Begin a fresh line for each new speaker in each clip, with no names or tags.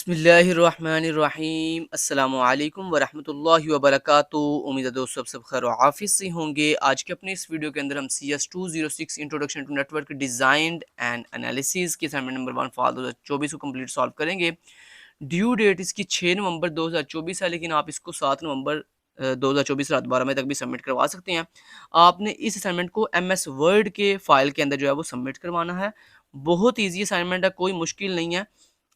बिस्मिल्लाहिर्रहमानिर्रहीम अस्सलामुअलैकुम वरहमतुल्लाहि वबरकातुहू। उम्मीद है दोस्तों सब खैर आफिस से होंगे। आज के अपने इस वीडियो के अंदर हम CS206 introduction to network design and analysis के असाइनमेंट नंबर 1 फॉर 2024 को कंप्लीट सॉल्व करेंगे। ड्यू डेट इसकी 6 नवंबर 2024 है, लेकिन आप इसको 7 नवंबर 2024 रात 12 बजे तक भी सबमिट करवा सकते हैं। आपने इस असाइनमेंट को MS वर्ड के फाइल के अंदर जो है वो सबमिट करवाना है। बहुत ईजी असाइनमेंट है, कोई मुश्किल नहीं है,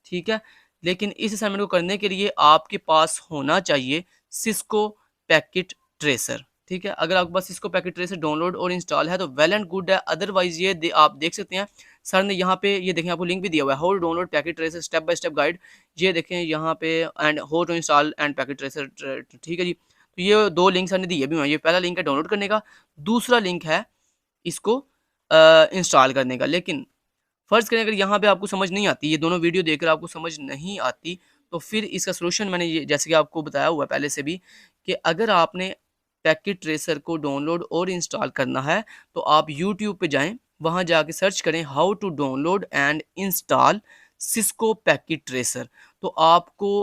ठीक है। लेकिन इस असाइनमेंट को करने के लिए आपके पास होना चाहिए सिस्को पैकेट ट्रेसर, ठीक है। अगर आपके पास सिस्को पैकेट ट्रेसर डाउनलोड और इंस्टॉल है तो वेल एंड गुड है, अदरवाइज ये आप देख सकते हैं सर ने यहाँ पे ये देखें आपको लिंक भी दिया हुआ है, how to download packet tracer step by step guide. ये देखें यहाँ पे and how to install and packet tracer, ठीक है जी। तो ये दो लिंक सर ने दिए भी हुए हैं। ये पहला लिंक है डाउनलोड करने का, दूसरा लिंक है इसको इंस्टॉल करने का। लेकिन फ़र्ज़ करें अगर यहाँ पे आपको समझ नहीं आती, ये दोनों वीडियो देखकर आपको समझ नहीं आती, तो फिर इसका सॉल्यूशन मैंने ये जैसे कि आपको बताया हुआ है पहले से भी कि अगर आपने पैकेट ट्रेसर को डाउनलोड और इंस्टॉल करना है, तो आप यूट्यूब पे जाएँ, वहाँ जाके सर्च करें how to download and install Cisco packet tracer. तो आपको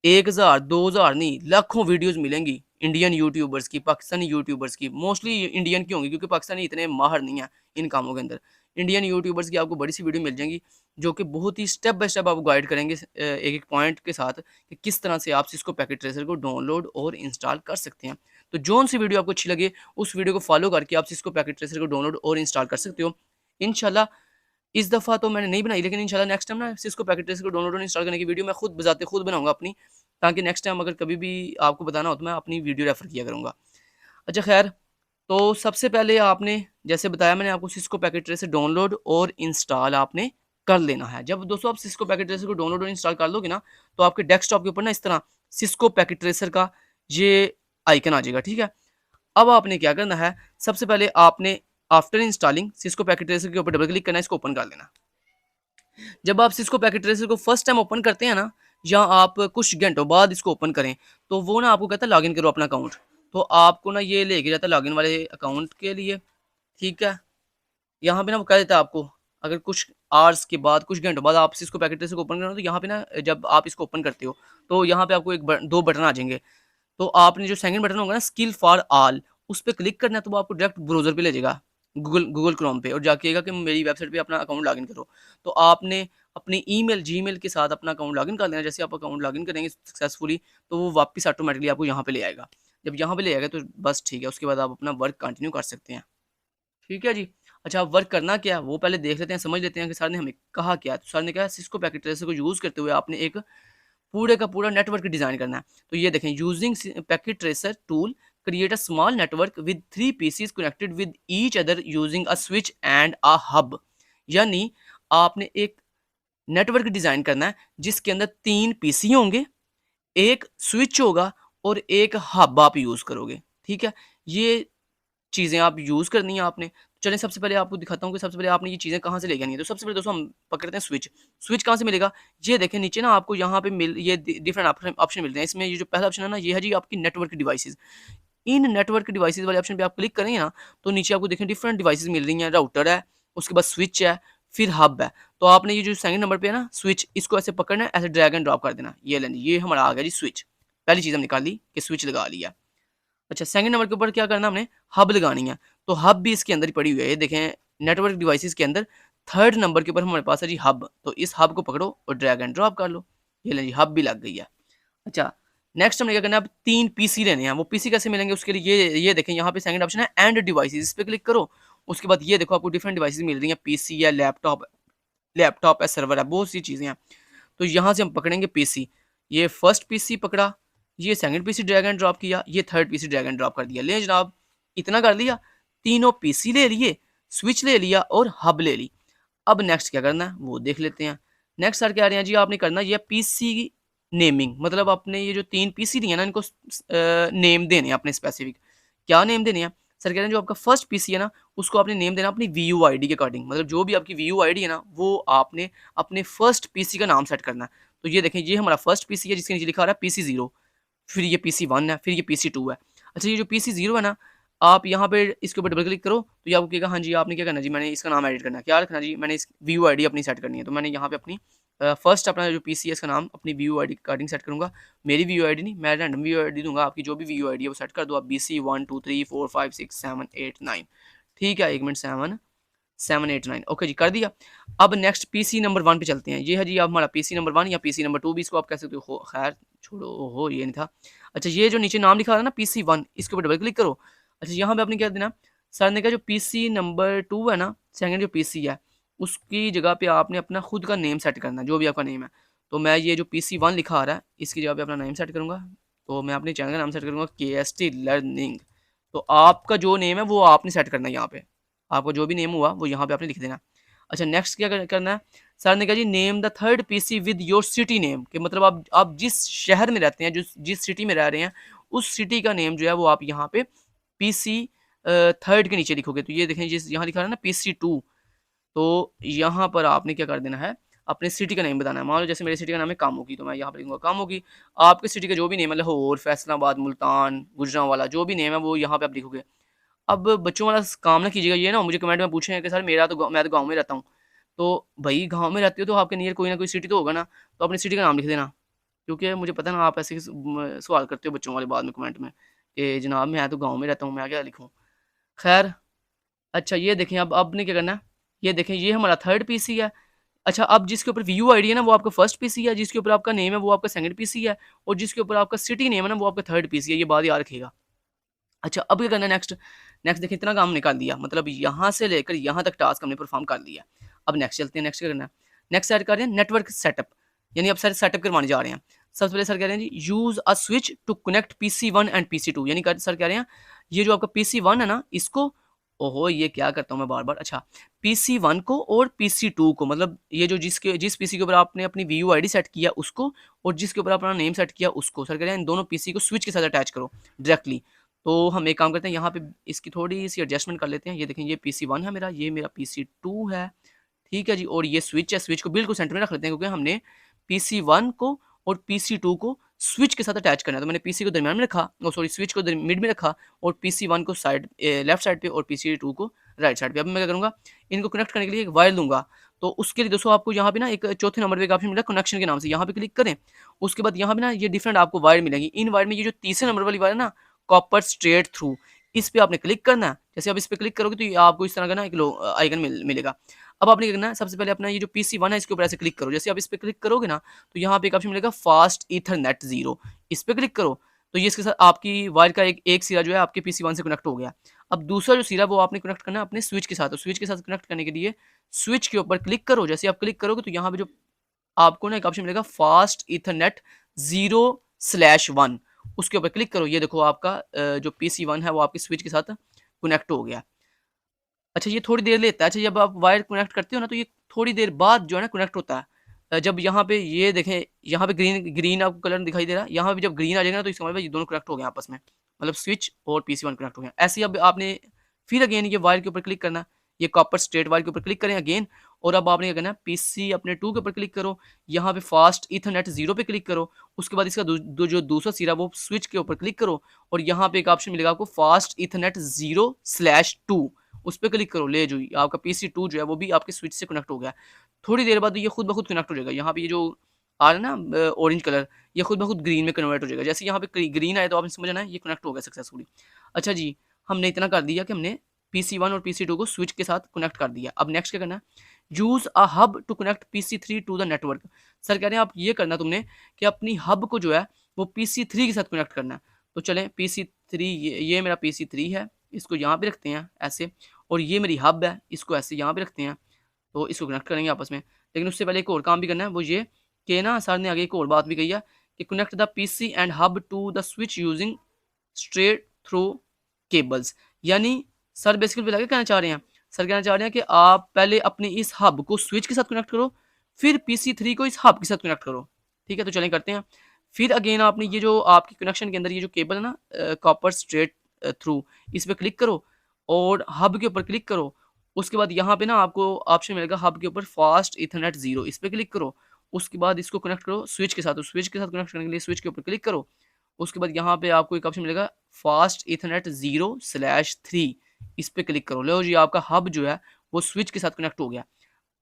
1000 2000 नहीं, लाखों वीडियोज़ मिलेंगी इंडियन यूट्यूबर्स की, पाकिस्तानी यूट्यूबर्स की। मोस्टली इंडियन की होंगी क्योंकि पाकिस्तानी इतने माहिर नहीं हैं इन कामों के अंदर। इंडियन यूट्यूबर्स की आपको बड़ी सी वीडियो मिल जाएंगी जो कि बहुत ही स्टेप बाय स्टेप आपको गाइड करेंगे एक-एक पॉइंट के साथ कि किस तरह से आप सिस्को पैकेट ट्रेसर को डाउनलोड और इंस्टॉल कर सकते हैं। तो जौन-सी वीडियो आपको अच्छी लगे, उस वीडियो को फॉलो करके आप सिस्को पैकेट ट्रेसर को डाउनलोड और इंस्टॉल कर सकते हो। इंशाल्लाह इस दफ़ा तो मैंने नहीं बनाई, लेकिन इंशाल्लाह नेक्स्ट टाइम ना सिस्को पैकेट ट्रेसर को डाउनलोड और इंस्टॉल करने की वीडियो मैं खुद बजाते खुद बनाऊँगा अपनी, ताकि नेक्स्ट टाइम अगर कभी भी आपको बताना हो तो मैं अपनी वीडियो रेफ़र किया करूँगा। अच्छा ख़ैर, तो सबसे पहले आपने जैसे बताया मैंने आपको सिस्को पैकेट ट्रेसर डाउनलोड और इंस्टॉल आपने कर लेना है। जब दोस्तों आप सिस्को पैकेट ट्रेसर को डाउनलोड और इंस्टॉल कर लोगे ना, तो आपके डेस्कटॉप के ऊपर ना इस तरह सिस्को पैकेट ट्रेसर का ये आइकन आ जाएगा, ठीक है। अब आपने क्या करना है, सबसे पहले आपने after installing Cisco packet tracer के ऊपर डबल क्लिक करना है, इसको ओपन कर लेना। जब आप सिस्को पैकेट ट्रेसर को फर्स्ट टाइम ओपन करते हैं ना, या आप कुछ घंटों बाद इसको ओपन करें, तो वो ना आपको कहता है लॉगिन करो अपना अकाउंट। तो आपको ना ये लेके जाता है लॉगिन वाले अकाउंट के लिए, ठीक है। यहाँ पे ना वो कह देता है आपको, अगर कुछ आवर्स के बाद, कुछ घंटों बाद आप सिस्को पैकेट ट्रेसर को ओपन करो, तो यहाँ पे ना जब आप इसको ओपन करते हो, तो यहाँ पे आपको 2 बटन आ जाएँगे। तो आपने जो सेकंड बटन होगा ना स्किल फॉर ऑल, उस पे क्लिक करना है, तो वो आपको डायरेक्ट ब्राउज़र पे ले जाएगा, गूगल गूगल क्रोम पे, और जाके कहेगा कि मेरी वेबसाइट पे अपना अकाउंट लॉगिन करो। तो आपने अपनी ईमेल, जीमेल के साथ अपना अकाउंट लॉगिन कर लेना। जैसे आप अकाउंट लॉगिन करेंगे सक्सेसफुली, तो वो वापस ऑटोमैटिकली आपको यहाँ पे ले आएगा। जब यहाँ पे ले आएगा तो बस ठीक है, उसके बाद आप अपना वर्क कंटिन्यू कर सकते हैं। ठीक है जी। अच्छा, अब वर्क करना क्या है वो पहले देख लेते हैं, समझ लेते हैं कि सर ने हमें कहा क्या है। तो सर ने कहा सिस्को पैकेट ट्रेसर को यूज़ करते हुए आपने एक पूरे का पूरा नेटवर्क डिज़ाइन करना है। तो ये देखें, using packet tracer tool create a small network with 3 PCs connected with each other using a switch and a hub. यानी आपने एक नेटवर्क डिज़ाइन करना है जिसके अंदर 3 पीसी होंगे, एक स्विच होगा और एक हब आप यूज़ करोगे, ठीक है। ये चीज़ें आप यूज़ करनी है आपने। चलें सबसे पहले आपको दिखाता हूँ कि सबसे पहले आपने ये चीज़ें कहाँ से लेके आनी है। तो सबसे पहले दोस्तों हम पकड़ते हैं स्विच। स्विच कहाँ से मिलेगा? ये देखें नीचे ना आपको यहाँ पे ये डिफरेंट ऑप्शन ऑप्शन मिलते हैं। इसमें ये जो पहला ऑप्शन है ना, ये है जी आपकी नेटवर्क डिवाइसेज़। इन नेटवर्क डिवाइसेज़ वाले ऑप्शन पे आप क्लिक करेंगे ना, तो नीचे आपको देखें डिफरेंट डिवाइसेज़ मिल रही हैं। राउटर है, उसके बाद स्विच है, फिर हब है। तो आपने ये जो सेकंड नंबर पे है ना स्विच, इसको ऐसे पकड़ना है, ऐसे ड्रैग एंड ड्रॉप कर देना। ये लें, ये हमारा आ गया जी स्विच। पहली चीज़ हम निकाल ली कि स्विच लगा लिया। अच्छा, सेकंड नंबर के ऊपर क्या करना हमने, हब लगानी है। तो हब भी इसके अंदर ही पड़ी हुई है। ये देखें नेटवर्क डिवाइसेज़ के अंदर थर्ड नंबर के ऊपर हमारे पास है जी हब। तो इस हब को पकड़ो और ड्रैग एंड ड्रॉप कर लो। ये लें जी, हब भी लग गई है। अच्छा, नेक्स्ट हमने क्या करना है, अब 3 पीसी लेने हैं। वो पीसी कैसे मिलेंगे उसके लिए ये देखें यहाँ पे सेकंड ऑप्शन है एंड डिवाइसेज़, इस पे क्लिक करो। उसके बाद ये देखो आपको डिफरेंट डिवाइसेज़ मिल रही हैं, पीसी है, लैपटॉप है, सर्वर है, बहुत सी चीज़ें हैं। तो यहाँ से हम पकड़ेंगे पीसी। ये फर्स्ट पीसी पकड़ा, ये second PC drag and drop किया, ये third PC drag and drop कर दिया। ले जनाब, इतना कर लिया, तीनों पीसी ले लिए, स्विच ले लिया और हब ले ली। अब नेक्स्ट क्या करना है वो देख लेते हैं। नेक्स्ट सर कह रहे हैं जी आपने करना ये पीसी नेमिंग, मतलब आपने ये जो 3 पीसी दिए हैं ना, इनको नेम देने हैं अपने स्पेसिफिक। क्या नेम देने हैं? सर कह रहे हैं जो आपका फर्स्ट पीसी है ना, उसको आपने नेम देना अपनी वीयूआईडी के अकॉर्डिंग, मतलब जो भी आपकी वीयूआईडी है ना, वो आपने अपने फर्स्ट पीसी का नाम सेट करना है। तो ये देखें, ये हमारा फर्स्ट पीसी है जिसके नीचे लिखा आ रहा है पीसी 0, फिर ये पीसी 1 है, फिर ये पीसी 2 है। अच्छा, ये जो पीसी 0 है ना, आप यहाँ पे इसके ऊपर डबल क्लिक करो तो ये आपको कहेगा हाँ जी आपने क्या करना है जी, मैंने इसका नाम एडिट करना है। क्या रखना है जी, मैंने इस वीयूआईडी अपनी सेट करनी है। तो मैंने यहाँ पे अपनी फर्स्ट अपना जो पीसी है इसका नाम अपनी वीयू आईडी अकॉर्डिंग सेट करूँगा। मेरी वीयू आईडी नहीं, मैं रैंडम वीयू आईडी दूंगा, आपकी जो भी वीयू आईडी है वो सेट कर दो आप, BC1 2 3 4 5 6 7 8 9। ठीक है, 1 मिनट, 7 7 8 9 ओके जी, कर दिया। अब नेक्स्ट पीसी नंबर 1 पे चलते हैं। ये है जी अब हमारा पीसी नंबर 1 या पीसी नंबर 2 भी इसको आप कह सकते हो, खैर छोड़ो, हो ये नहीं था। अच्छा, ये जो नीचे नाम लिखा है ना PC1, इसके ऊपर डबल क्लिक करो। अच्छा, यहाँ पे आपने क्या देना, सर ने कहा जो पीसी नंबर 2 है ना, सेकंड जो पीसी है उसकी जगह पे आपने अपना खुद का नेम सेट करना है, जो भी आपका नेम है। तो मैं ये जो PC1 लिखा आ रहा है इसकी जगह पे अपना नेम सेट करूँगा। तो मैं अपने चैनल का नाम सेट करूँगा KST लर्निंग। तो आपका जो नेम है वो आपने सेट करना है, यहाँ पे आपको जो भी नेम हुआ वो यहाँ पे आपने लिख देना। अच्छा, नेक्स्ट क्या करना है, सर ने कहा जी name the third PC with your city name, कि मतलब आप जिस शहर में रहते हैं, जिस सिटी में रह रहे हैं, उस सिटी का नेम जो है वो आप यहाँ पे पीसी थर्ड के नीचे लिखोगे। तो ये देखें, जिस यहाँ लिखा है ना PC2, तो यहाँ पर आपने क्या कर देना है, अपने सिटी का नेम बताना है। मान लो जैसे मेरी सिटी का नाम है कामोगी, तो मैं यहाँ पर लिखूंगा कामोगी। आपके सिटी का जो भी नेम है, लाहौर, फैसलाबाद, मुल्तान, गुजरांवाला, जो भी नेम है वो यहाँ पे आप लिखोगे। अब बच्चों वाला काम ना कीजिएगा, ये ना मुझे कमेंट में पूछे कि सर मेरा तो मैं तो गाँव में रहता हूँ। तो भाई गाँव में रहते हो तो आपके नियर कोई ना कोई सिटी तो होगा ना, तो अपनी सिटी का नाम लिख देना। क्योंकि मुझे पता है ना आप ऐसे सवाल करते हो बच्चों वाले बाद में कमेंट में कि जनाब मैं तो गाँव में रहता हूँ, मैं क्या लिखूँ। खैर, अच्छा ये देखें, अब ने क्या करना है, ये देखें ये हमारा थर्ड पीसी है। अच्छा, अब जिसके ऊपर व्यू आईडी है ना वो आपका फर्स्ट पीसी है, जिसके ऊपर आपका नेम है वो आपका सेकंड पीसी है, और जिसके ऊपर आपका सिटी नेम है ना वो आपका थर्ड पीसी है। ये बात याद रखिएगा। अच्छा, अब क्या करना है, नेक्स्ट नेक्स्ट देखिए, इतना काम निकाल दिया, मतलब यहाँ से लेकर यहाँ तक टास्क हमने परफॉर्म कर लिया। अब नेक्स्ट चलते हैं, नेक्स्ट क्या करना है, नेक्स्ट ऐड कर रहे हैं नेटवर्क सेटअप, यानी अब सर सेटअप करवाने जा रहे हैं। सबसे पहले सर कह रहे हैं जी use a switch to connect PC1 and PC2, यानी सर कह रहे हैं ये जो आपका PC1 है ना इसको, ओहो ये क्या करता हूँ मैं बार बार, अच्छा PC1 को और PC2 को, मतलब ये जो जिस पीसी के ऊपर आपने अपनी वीयू आईडी सेट किया उसको, और जिसके ऊपर अपना नेम सेट किया उसको, सर कह रहे हैं इन दोनों पीसी को स्विच के साथ अटैच करो डायरेक्टली। तो हम एक काम करते हैं, यहाँ पे इसकी थोड़ी सी एडजस्टमेंट कर लेते हैं। ये देखें, ये PC1 है मेरा, ये मेरा PC2 है, ठीक है जी, और ये स्विच है, स्विच को बिल्कुल सेंटर में रख लेते हैं क्योंकि हमने PC1 को और PC2 को स्विच के साथ अटैच करना है। तो मैंने PC को दरमियान में रखा, सॉरी स्विच को मिड में रखा, और PC1 को साइड लेफ्ट साइड पे और PC2 को राइट साइड पे। अब मैं क्या करूँगा, इनको कनेक्ट करने के लिए एक वायर दूंगा। तो उसके लिए दोस्तों आपको यहाँ पे ना एक चौथे नंबर पे एक ऑप्शन मिला कनेक्शन के नाम से, यहाँ पे क्लिक करें। उसके बाद यहाँ पे ना ये डिफरेंट आपको वायर मिलेंगी। इन वायर में ये जो तीसरे नंबर वाली वायर है ना, कॉपर स्ट्रेट थ्रू, इस पे आपने क्लिक करना है। जैसे आप इस पे क्लिक करोगे तो ये आपको इस तरह का ना एक आइकन मिलेगा। अब आपने क्या करना है, सबसे पहले अपना ये जो PC1 है इसके ऊपर ऐसे क्लिक करो। जैसे आप इस पे क्लिक करोगे ना तो यहाँ पे एक ऑप्शन मिलेगा फास्ट ईथरनेट 0, इस पे क्लिक करो। तो ये इसके साथ आपकी वायर का एक सिरा जो है आपके PC1 से कनेक्ट हो गया। अब दूसरा जो सिरा वो आपने कनेक्ट करना है अपने स्विच के साथ। तो स्विच के साथ कनेक्ट करने के लिए स्विच के ऊपर क्लिक करो। जैसे आप क्लिक करोगे तो यहाँ पे जो आपको ना एक ऑप्शन मिलेगा फास्ट ईथरनेट 0/1, उसके ऊपर क्लिक करो। ये देखो आपका जो PC1 है वो आपके स्विच के साथ कनेक्ट हो गया। अच्छा, ये थोड़ी देर लेता है। अच्छा, जब आप वायर कनेक्ट करते हो ना तो ये थोड़ी देर बाद जो है ना कनेक्ट होता है। जब यहाँ पे ये देखें, यहाँ पे ग्रीन ग्रीन आपको कलर दिखाई दे रहा है, यहाँ पे जब ग्रीन आ जाएगा ना तो इसका मतलब ये दोनों कनेक्ट हो गए आपस में, मतलब स्विच और PC1 कनेक्ट हो गया। ऐसे ही अब आपने फिर अगेन ये वायर के ऊपर क्लिक करना, ये कॉपर स्ट्रेट वायर के ऊपर क्लिक करें अगेन, और अब आपने क्या करना है, PC अपने 2 के ऊपर क्लिक करो, यहाँ पे फास्ट ईथरनेट 0 पे क्लिक करो। उसके बाद इसका जो दूसरा सिरा वो स्विच के ऊपर क्लिक करो, और यहाँ पे एक ऑप्शन मिलेगा आपको फास्ट ईथरनेट 0/2, उस पर क्लिक करो। ले जो आपका PC2 जो है वो भी आपके स्विच से कनेक्ट हो गया। थोड़ी देर बाद ये खुद ब खुद कनेक्ट हो जाएगा। यहाँ पे ये जो आ रहा है ना ऑरेंज कलर, ये खुद ब खुद ग्रीन में कन्वर्ट हो जाएगा। जैसे यहाँ पे ग्रीन आए तो आपने समझ आना है ये कनेक्ट हो गया सक्सेसफुली। अच्छा जी, हमने इतना कर दिया कि हमने PC1 और PC2 को स्विच के साथ कनेक्ट कर दिया। अब नेक्स्ट क्या करना है, use a hub to connect PC3 to the network. Sir कह रहे हैं आप ये करना तुमने कि अपनी हब को जो है वो PC3 के साथ कनेक्ट करना है। तो चलें PC3, ये मेरा PC3 है, इसको यहाँ पे रखते हैं ऐसे, और ये मेरी हब है, इसको ऐसे यहाँ पे रखते हैं। तो इसको कनेक्ट करेंगे आपस में। लेकिन उससे पहले एक और काम भी करना है, वो ये कि ना सर ने आगे एक और बात भी कही है कि connect the PC and hub to the switch using straight through cables. यानी सर बेसिकली क्या कहना चाह रहे हैं, सर कहना चाह रहे हैं कि आप पहले अपने इस हब को स्विच के साथ कनेक्ट करो, फिर PC3 को इस हब के साथ कनेक्ट करो। ठीक है, तो चलें करते हैं। फिर अगेन आपने ये जो आपकी कनेक्शन के अंदर ये जो केबल है ना कॉपर स्ट्रेट थ्रू, इस पर क्लिक करो और हब के ऊपर क्लिक करो। उसके बाद यहाँ पे ना आपको ऑप्शन मिलेगा हब के ऊपर फास्ट ईथरनेट 0, इस पर क्लिक करो। उसके बाद इसको कनेक्ट करो स्विच के साथ। तो स्विच के साथ कनेक्ट करने के लिए स्विच के ऊपर क्लिक करो। उसके बाद यहाँ पे आपको एक ऑप्शन मिलेगा फास्ट ईथरनेट 0/3, इस पर क्लिक करो। लो जी, आपका हब जो है वो स्विच के साथ कनेक्ट हो गया।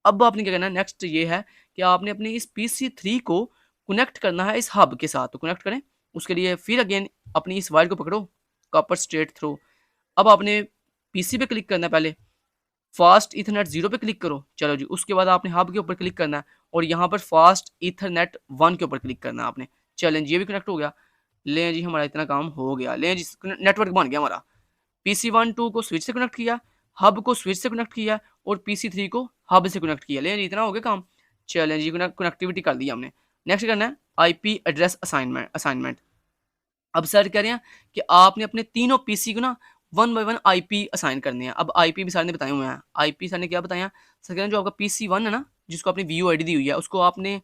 अब आपने क्या करना है, नेक्स्ट ये है कि आपने अपने इस PC3 को कनेक्ट करना है इस हब के साथ। तो कनेक्ट करें, उसके लिए फिर अगेन अपनी इस वायर को पकड़ो, कॉपर स्ट्रेट थ्रू। अब आपने PC पे क्लिक करना है, पहले फास्ट ईथरनेट 0 पे क्लिक करो। चलो जी, उसके बाद आपने हब के ऊपर क्लिक करना है और यहाँ पर फास्ट ईथरनेट 1 के ऊपर क्लिक करना है आपने। चलें जी, ये भी कनेक्ट हो गया। लें जी, हमारा इतना काम हो गया। लें जी, नेटवर्क बन गया हमारा। PC1 2 को स्विच से कनेक्ट किया, हब को स्विच से कनेक्ट किया और PC3 को हब से कनेक्ट किया। लें जी, इतना हो गया काम। चलें जी, कनेक्टिविटी कर दी हमने। नेक्स्ट करना है IP एड्रेस असाइनमेंट। अब सर कह रहे हैं कि आपने अपने तीनों पीसी को ना 1 बाय 1 आईपी असाइन करने हैं। अब आईपी भी सर ने बताए हुए हैं। आईपी सर ने क्या बताया? सर कह रहे हैं जो आपका PC1 है ना, जिसको आपने VUID दी हुई है, उसको आपने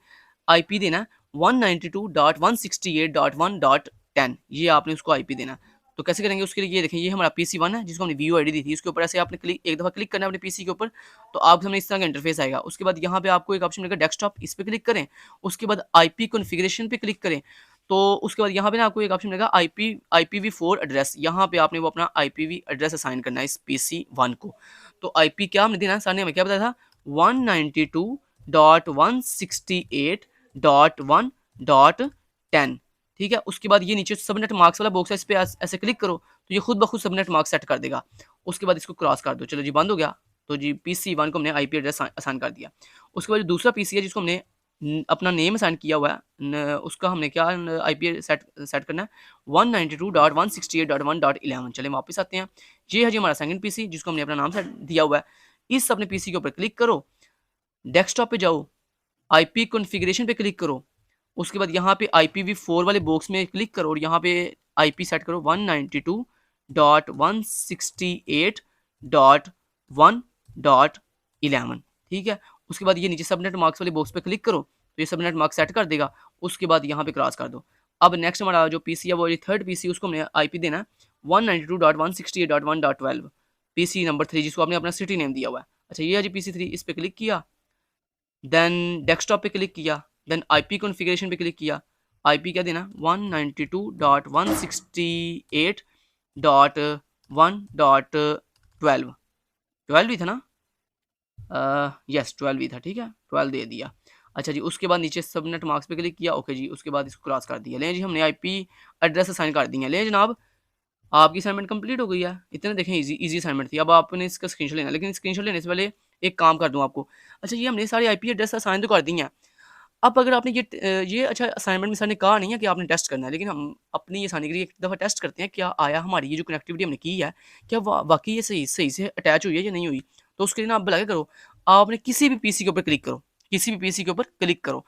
आईपी देना है 192.168.1.10। ये आपने उसको आईपी देना है। तो कैसे करेंगे उसके लिए? ये देखें, ये हमारा PC1 है जिसको हमने VUID दी थी। उसके ऊपर ऐसे आपने एक दफ़ा क्लिक करना है अपने पीसी के ऊपर, तो आपके सामने इस तरह का इंटरफेस आएगा। उसके बाद यहाँ पे आपको एक ऑप्शन मिलेगा डेस्कटॉप, इस पे क्लिक करें। उसके बाद आईपी कॉन्फ़िगरेशन पे क्लिक करें। तो उसके बाद यहाँ पे ना आपको एक ऑप्शन मिलेगा IPv4 एड्रेस। यहाँ पे आपने वो अपना IPv एड्रेस असाइन करना है इस PC1 को। तो आईपी क्या हमने देना है, सर ने हमें क्या बताया था? 192.168.1.10। ठीक है, उसके बाद ये नीचे सबनेट मार्क्स वाला बॉक्स है, इस पे ऐसे क्लिक करो तो ये खुद ब खुद सबनेट मार्क्स सेट कर देगा। उसके बाद इसको क्रॉस कर दो। चलो जी, बंद हो गया। तो जी PC1 को हमने आईपी एड्रेस असाइन कर दिया। उसके बाद जो दूसरा पीसी है जिसको हमने अपना नेम असाइन किया हुआ है, उसका हमने क्या आईपी सेट करना है? 192.168.1.11। चले वापस आते हैं। ये है जी हमारा सेकंड पीसी जिसको हमने अपना नाम सेट दिया हुआ है। इस अपने पीसी के ऊपर क्लिक करो, डेस्कटॉप पे जाओ, आईपी कॉन्फ़िगरेशन पे क्लिक करो। उसके बाद यहाँ पे IPv4 वाले बॉक्स में क्लिक करो और यहाँ पे आईपी सेट करो 192.168.1.11। ठीक है, उसके बाद ये नीचे सबनेट मार्क्स वाले बॉक्स पे क्लिक करो तो ये सबनेट मार्क्स सेट कर देगा। उसके बाद यहाँ पे क्रॉस कर दो। अब नेक्स्ट हमारा जो पीसी है वो ये थर्ड पीसी, उसको हमने आईपी देना है 192.168.1.12। पीसी नंबर 3 जिसको आपने अपना सिटी नेम दिया हुआ है। अच्छा, ये है जी PC3, इस पे क्लिक किया, देन डेस्कटॉप पे क्लिक किया, देन आईपी कॉन्फ़िगरेशन पे क्लिक किया। आईपी क्या देना? 192.168.1.12। 12 ही था ना? यस, 12 ही था। ठीक है, 12 दे दिया। अच्छा जी, उसके बाद नीचे सबनेट मार्क्स पे क्लिक किया। ओके जी, उसके बाद इसको क्रॉस कर दिया। लें जी, हमने आईपी एड्रेस असाइन कर दी है। लें जनाब, आपकी असाइनमेंट कंप्लीट हो गई है। इतने देखें, इजी असाइनमेंट थी। अब आपने इसका स्क्रीनशॉट लेना है, लेकिन स्क्रीनशॉट लेने से पहले एक काम कर दूं आपको। अच्छा, ये हमने सारी आईपी एड्रेस असाइन तो कर दी हैं। अब अगर आपने ये अच्छा असाइनमेंट में सर ने कहा नहीं है कि आपने टेस्ट करना है, लेकिन हम अपनी ये आसानी के लिए एक दफ़ा टेस्ट करते हैं क्या आया हमारी ये जो कनेक्टिविटी हमने की है, क्या वाकई ये सही सही से अटैच हुई है या नहीं हुई। तो उसके लिए ना आप भला क्या करो, आपने किसी भी पीसी के ऊपर क्लिक करो, किसी भी पीसी के ऊपर क्लिक करो।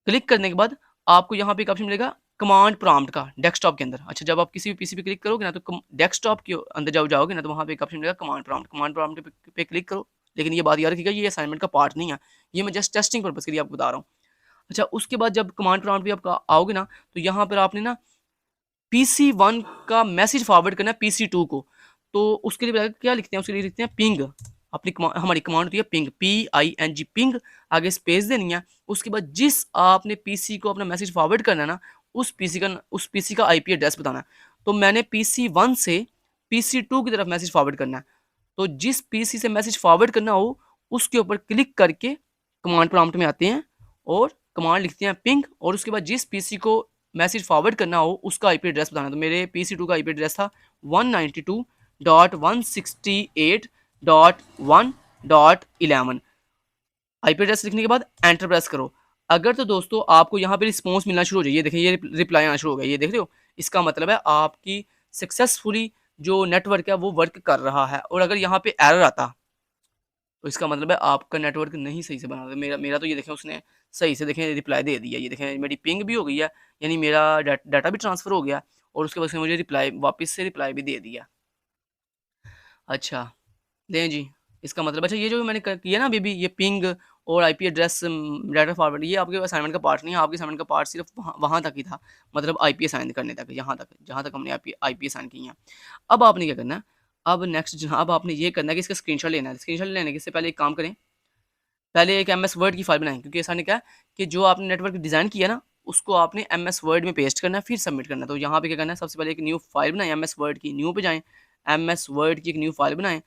क्लिक करने के बाद आपको यहाँ पे एक ऑप्शन मिलेगा कमांड प्रॉम्प्ट का, डेस्कटॉप के अंदर। अच्छा, जब आप किसी भी पीसी पे क्लिक करोगे ना तो डेस्कटॉप के अंदर जाओगे ना तो वहाँ पे एक ऑप्शन मिलेगा कमांड प्रॉम्प्ट। कमांड प्रॉम्प्ट पे क्लिक करो। लेकिन ये बात याद रखिएगा, ये असाइनमेंट का पार्ट नहीं है, ये मैं जस्ट टेस्टिंग पर्पज़ के लिए आपको बता रहा हूँ। अच्छा, उसके बाद जब कमांड प्रॉम्प्ट पे आप आओगे ना तो यहाँ पर आपने ना PC1 का मैसेज फॉरवर्ड करना है PC2 को। तो उसके लिए क्या लिखते हैं? उसके लिए लिखते हैं पिंग। अपनी हमारी कमांड होती है पिंग, PING, पिंग, आगे स्पेस देनी है। उसके बाद जिस आपने पीसी को अपना मैसेज फॉरवर्ड करना है ना, उस पीसी का आईपी एड्रेस बताना है। तो मैंने PC1 से PC2 की तरफ मैसेज फॉरवर्ड करना है। तो जिस पीसी से मैसेज फॉरवर्ड करना हो उसके ऊपर क्लिक करके कमांड प्रॉम्प्ट में आते हैं और कमांड लिखते हैं पिंग, और उसके बाद जिस पीसी को मैसेज फॉरवर्ड करना हो उसका आईपी एड्रेस बताना। तो मेरे PC2 का आईपी एड्रेस था 192.168.1.11। आईपी एड्रेस लिखने के बाद एंटर प्रेस करो। अगर तो दोस्तों आपको यहाँ पे रिस्पॉन्स मिलना शुरू हो जाए, ये देखिए ये रिप्लाई आना शुरू हो गया, ये देख रहे हो, इसका मतलब है आपकी सक्सेसफुली जो नेटवर्क है वो वर्क कर रहा है। और अगर यहाँ पे एरर आता तो इसका मतलब है आपका नेटवर्क नहीं सही से बना। मेरा मेरा तो ये देखें उसने सही से देखें रिप्लाई दे दिया। ये देखें मेरी पिंग भी हो गई है, यानी मेरा डाटा भी ट्रांसफ़र हो गया और उसके बाद उसने मुझे रिप्लाई वापस से रिप्लाई भी दे दिया। अच्छा, दें जी, इसका मतलब अच्छा ये जो मैंने किया ना अभी ये पिंग और आईपी एड्रेस डाटा फॉरवर्ड, ये आपके असाइनमेंट का पार्ट नहीं है। आपके असाइनमेंट का पार्ट सिर्फ वहाँ तक ही था, मतलब आईपी असाइन करने तक, यहाँ तक जहाँ तक हमने आईपी असाइन की हैं। अब आपने क्या करना है? अब नेक्स्ट जनाब आपने ये करना है कि इसका स्क्रीनशॉट लेना है। स्क्रीनशॉट लेने से पहले एक काम करें, पहले एक MS वर्ड की फाइल बनाएं, क्योंकि ऐसा नहीं क्या कि जो आपने नेटवर्क डिज़ाइन किया ना उसको आपने MS वर्ड में पेस्ट करना है फिर सबमिट करना है। तो यहाँ पे क्या करना है, सबसे पहले एक न्यू फाइल बनाएं MS वर्ड की, न्यू पे जाएं, MS वर्ड की एक न्यू फाइल बनाएं।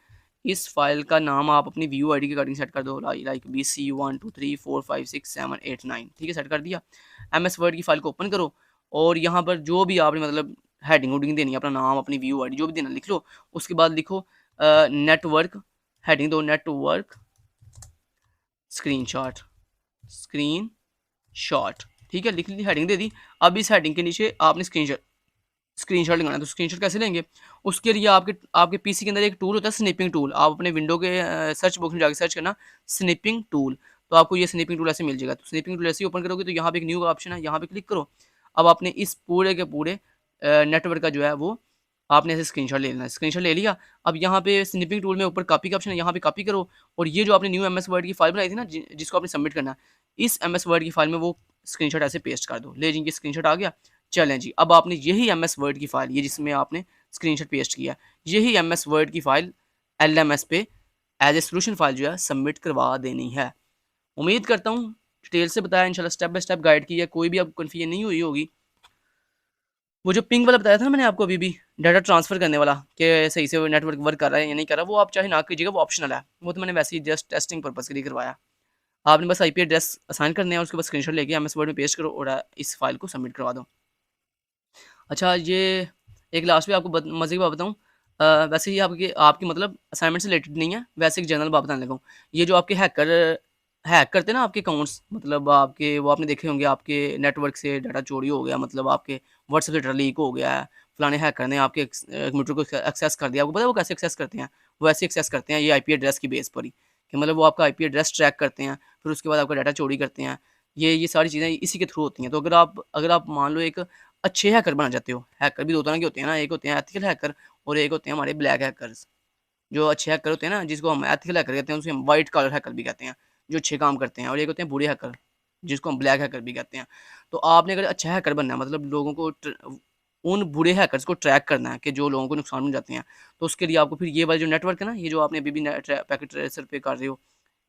इस फाइल का नाम आप अपनी व्यू आईडी के अकॉर्डिंग सेट कर दो, लाइक BC123456789, ठीक है, सेट कर दिया। MS वर्ड की फाइल को ओपन करो और यहाँ पर जो भी आपने मतलब हेडिंग वुडिंग देनी है, अपना नाम, अपनी व्यू आईडी जो भी देना लिख लो। उसके बाद लिखो नेटवर्क, हेडिंग दो नेटवर्क स्क्रीनशॉट, स्क्रीनशॉट, ठीक है, लिख ली, हेडिंग दे दी। अब इस हेडिंग के नीचे आपने स्क्रीनशॉट लगाना है। तो स्क्रीनशॉट कैसे लेंगे? उसके लिए आपके आपके पीसी के अंदर एक टूल होता है, स्निपिंग टूल। आप अपने विंडो के सर्च बॉक्स में जाकर सर्च करना स्निपिंग टूल, तो आपको ये स्निपिंग टूल ऐसे मिल जाएगा। तो स्निपिंग टूल ऐसे ही ओपन करोगे तो यहाँ पे एक न्यू ऑप्शन है, यहाँ पे क्लिक करो। अब आपने इस पूरे के पूरे नेटवर्क का जो है वो आपने ऐसे स्क्रीनशॉट ले लेना है। स्क्रीनशॉट ले लिया। अब यहाँ पे स्निपिंग टूल में ऊपर कॉपी का ऑप्शन है, यहाँ पे कॉपी करो। और ये जो आपने न्यू MS वर्ड की फाइल बनाई थी ना, जिसको आपने सबमिट करना है, इस MS वर्ड की फाइल में वो स्क्रीनशॉट ऐसे पेस्ट कर दो। ले जी, ये स्क्रीनशॉट आ गया। चलें जी, अब आपने यही MS वर्ड की फाइल, ये जिसमें आपने स्क्रीनशॉट पेस्ट किया, यही MS वर्ड की फाइल LMS पे एज ए सोल्यूशन फाइल जो है सबमिट करवा देनी है। उम्मीद करता हूँ डिटेल से बताया, इंशाल्लाह स्टेप बाय स्टेप गाइड की है, कोई भी आपको कन्फ्यूजन नहीं हुई होगी। वो जो पिंक वाला बताया था ना मैंने आपको, अभी डाटा ट्रांसफर करने वाला, कि सही से वो नेटवर्क वर्क कर रहा है या नहीं कर रहा, वो आप चाहे ना कीजिएगा, वो ऑप्शनल है। वो तो मैंने वैसे ही जस्ट टेस्टिंग पर्पस के लिए करवाया। आपने बस IP एड्रेस असाइन करने हैं, उसके बाद स्क्रीनशॉट लेके MS वर्ड में पेस्ट करो और इस फाइल को सबमिट करवा दो। अच्छा, ये एक लास्ट में आपको मज़े की बात बताऊँ। वैसे ये आपकी आपकी मतलब असाइनमेंट से रिलेटेड नहीं है, वैसे एक जनरल बात बताने लगा हूँ। ये जो आपके हैक करते हैं ना आपके अकाउंट्स, मतलब आपके वो आपने देखे होंगे, आपके नेटवर्क से डाटा चोरी हो गया, मतलब आपके व्हाट्सएप से डाटा लीक हो गया है, फलाने हैकर ने आपके कंप्यूटर को एक्सेस कर दिया। आपको पता है वो कैसे एक्सेस करते हैं? वो ऐसे एक्सेस करते हैं, ये IP एड्रेस की बेस पर ही, कि मतलब वो आपका IP एड्रेस ट्रैक करते हैं, फिर उसके बाद आपका डाटा चोरी करते हैं। ये सारी चीज़ें इसी के थ्रू होती हैं। तो अगर आप मान लो एक अच्छे हैकर बनना चाहते हो, हैकर भी 2 तरह के होते हैं ना, एक होते हैं एथिकल हैकर और एक होते हैं हमारे ब्लैक हैकर्स। जो अच्छे हैकर होते हैं ना, जिसको हम एथिकल हैकर कहते हैं, उसे हम व्हाइट कॉलर हैकर भी कहते हैं, जो अच्छे काम करते हैं, और एक होते हैं बुरे हैकर, जिसको हम ब्लैक हैकर भी कहते हैं। तो आपने अगर अच्छा हैकर बनना है, मतलब लोगों को उन बुरे हैकर्स को ट्रैक करना है कि जो लोगों को नुकसान पहुँचाते हैं, तो उसके लिए आपको फिर ये वाला जो नेटवर्क है ना, ये जो आपने अभी भी पैकेट ट्रेसर पे कर रहे हो,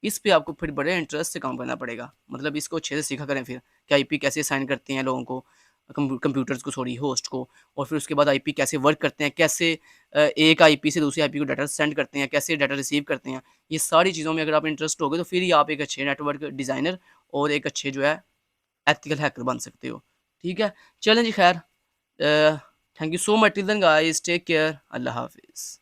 इस पे आपको फिर बड़े इंटरेस्ट से काम करना पड़ेगा। मतलब इसको अच्छे से सीखा करें फिर, कि IP कैसे असाइन करते हैं लोगों को, कंप्यूटर्स को, सॉरी होस्ट को, और फिर उसके बाद IP कैसे वर्क करते हैं, कैसे एक IP से दूसरी IP को डाटा सेंड करते हैं, कैसे डाटा रिसीव करते हैं। ये सारी चीज़ों में अगर आप इंटरेस्ट होगे तो फिर ही आप एक अच्छे नेटवर्क डिज़ाइनर और एक अच्छे जो है एथिकल हैकर बन सकते हो। ठीक है, चलें जी, खैर, thank you so much, till then guys, take care, अल्लाह हाफिज़।